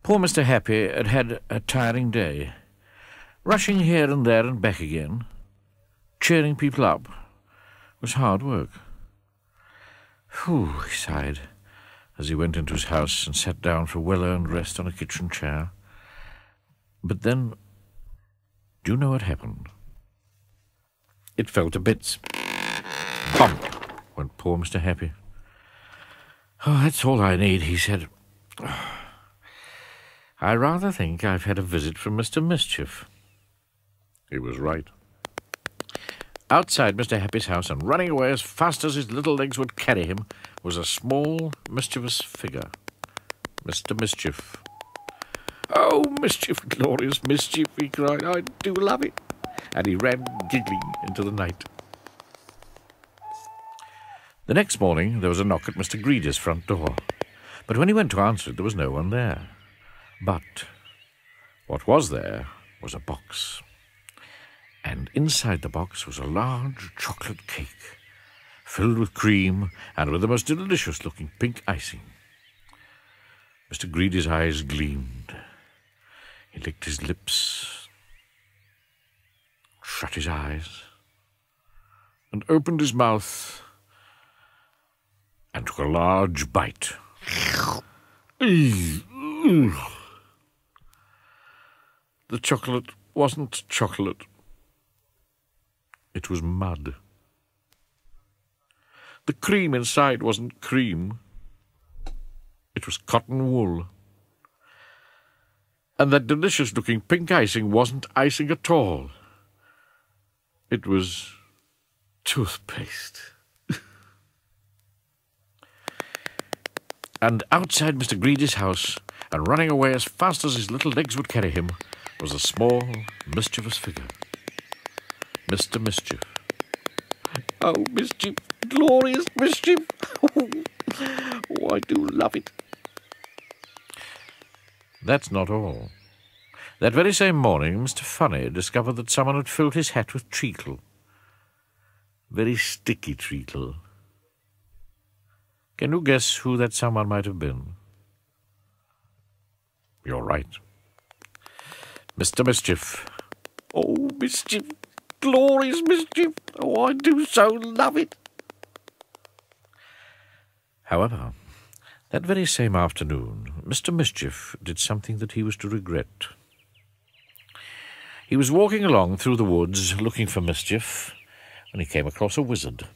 Poor Mr. Happy had had a tiring day, rushing here and there and back again, cheering people up, was hard work. "Whew," he sighed, as he went into his house and sat down for a well-earned rest on a kitchen chair. But then, do you know what happened? It fell to bits. Bump went poor Mr. Happy. "Oh, that's all I need," he said. "I rather think I've had a visit from Mr. Mischeif." He was right. Outside Mr. Happy's house, and running away as fast as his little legs would carry him, was a small, mischievous figure. Mr. Mischeif. "Oh, mischief, glorious mischief," he cried. "I do love it." And he ran giggling into the night. The next morning there was a knock at Mr. Greedy's front door, but when he went to answer it, there was no one there. But what was there was a box, and inside the box was a large chocolate cake, filled with cream and with the most delicious-looking pink icing. Mr. Greedy's eyes gleamed. He licked his lips, shut his eyes, and opened his mouth, and took a large bite. The chocolate wasn't chocolate. It was mud. The cream inside wasn't cream. It was cotton wool. And that delicious-looking pink icing wasn't icing at all. It was toothpaste. And outside Mr. Greedy's house, and running away as fast as his little legs would carry him, was a small, mischievous figure. Mr. Mischeif. "Oh, mischief, glorious mischief! Oh, I do love it." That's not all. That very same morning, Mr. Funny discovered that someone had filled his hat with treacle. Very sticky treacle. Can you guess who that someone might have been? You're right. Mr. Mischeif. "Oh, mischief, glorious mischief! Oh, I do so love it." However, that very same afternoon, Mr. Mischeif did something that he was to regret. He was walking along through the woods looking for mischief when he came across a wizard.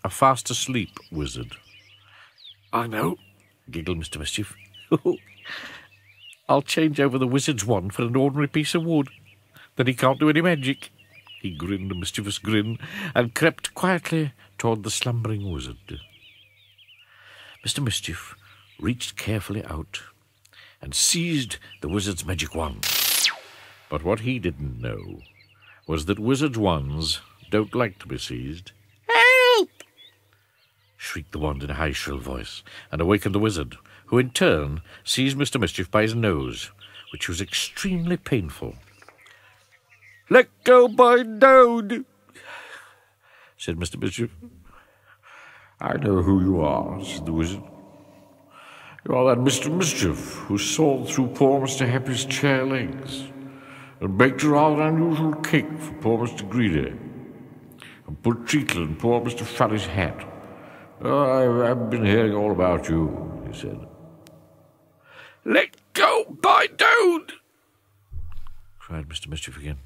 A fast-asleep wizard. "I know," giggled Mr. Mischeif. "I'll change over the wizard's wand for an ordinary piece of wood. Then he can't do any magic." He grinned a mischievous grin and crept quietly toward the slumbering wizard. Mr. Mischeif reached carefully out and seized the wizard's magic wand. But what he didn't know was that wizards' wands don't like to be seized. "Help!" shrieked the wand in a high, shrill voice, and awakened the wizard, who in turn seized Mr. Mischeif by his nose, which was extremely painful. "Let go by Dode," said Mr. Mischeif. "I know who you are," said the wizard. "You are that Mr. Mischeif who sawed through poor Mr. Happy's chair legs and baked a rather unusual cake for poor Mr. Greedy and put treacle in poor Mr. Funny's hat. Oh, I've been hearing all about you," he said. "Let go by Dode!" cried Mr. Mischeif again.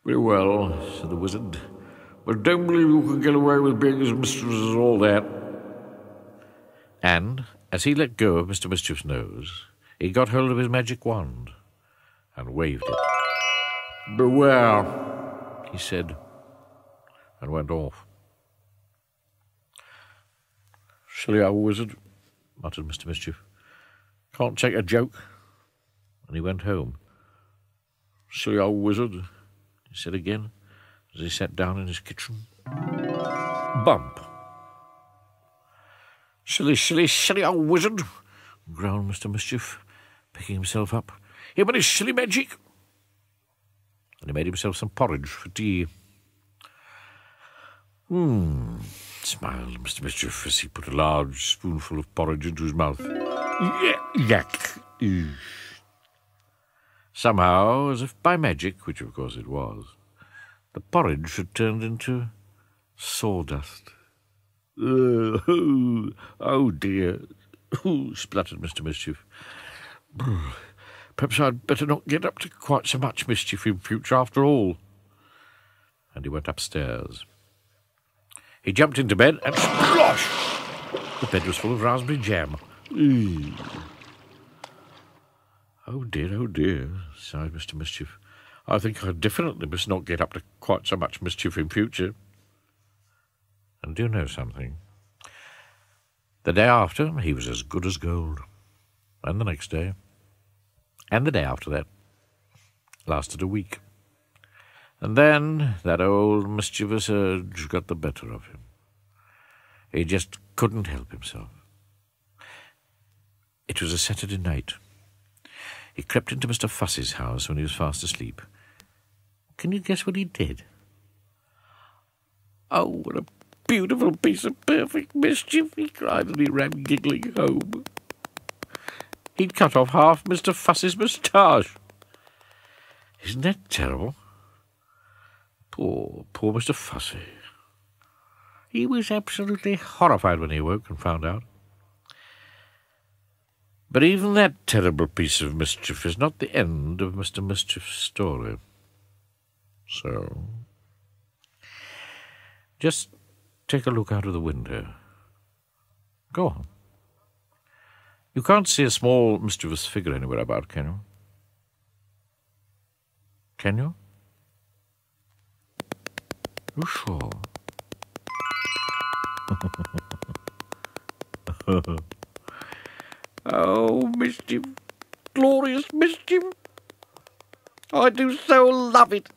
"Very well," said the wizard, "but don't believe you can get away with being as mischievous as all that." And, as he let go of Mr. Mischief's nose, he got hold of his magic wand and waved it. "Beware," he said, and went off. "Silly old wizard," muttered Mr. Mischeif. "Can't take a joke." And he went home. "Silly old wizard," he said again, as he sat down in his kitchen. Bump. "Silly, silly, silly old wizard," growled Mr. Mischeif, picking himself up. "Him and his silly magic." And he made himself some porridge for tea. Smiled Mr. Mischeif as he put a large spoonful of porridge into his mouth. Yuck! Somehow, as if by magic, which of course it was, the porridge had turned into sawdust. Oh dear, spluttered Mr. Mischief. Perhaps I'd better not get up to quite so much mischief in future after all. And he went upstairs. He jumped into bed and splosh! The bed was full of raspberry jam. Oh dear, sighed Mr. Mischief. I think I definitely must not get up to quite so much mischief in future. And do you know something? The day after, he was as good as gold. And the next day. And the day after that. Lasted a week. And then that old mischievous urge got the better of him. He just couldn't help himself. It was a Saturday night. He crept into Mr. Fuss's house when he was fast asleep. Can you guess what he did? Oh, what a beautiful piece of perfect mischief, he cried, and he ran giggling home. He'd cut off half Mr. Fuss's moustache. Isn't that terrible? Poor Mr. Fussy. He was absolutely horrified when he awoke and found out. But even that terrible piece of mischief is not the end of Mr. Mischief's story. So, just take a look out of the window. Go on. You can't see a small mischievous figure anywhere about, can you? Can you? You sure? Oh, mischief, glorious mischief. I do so love it.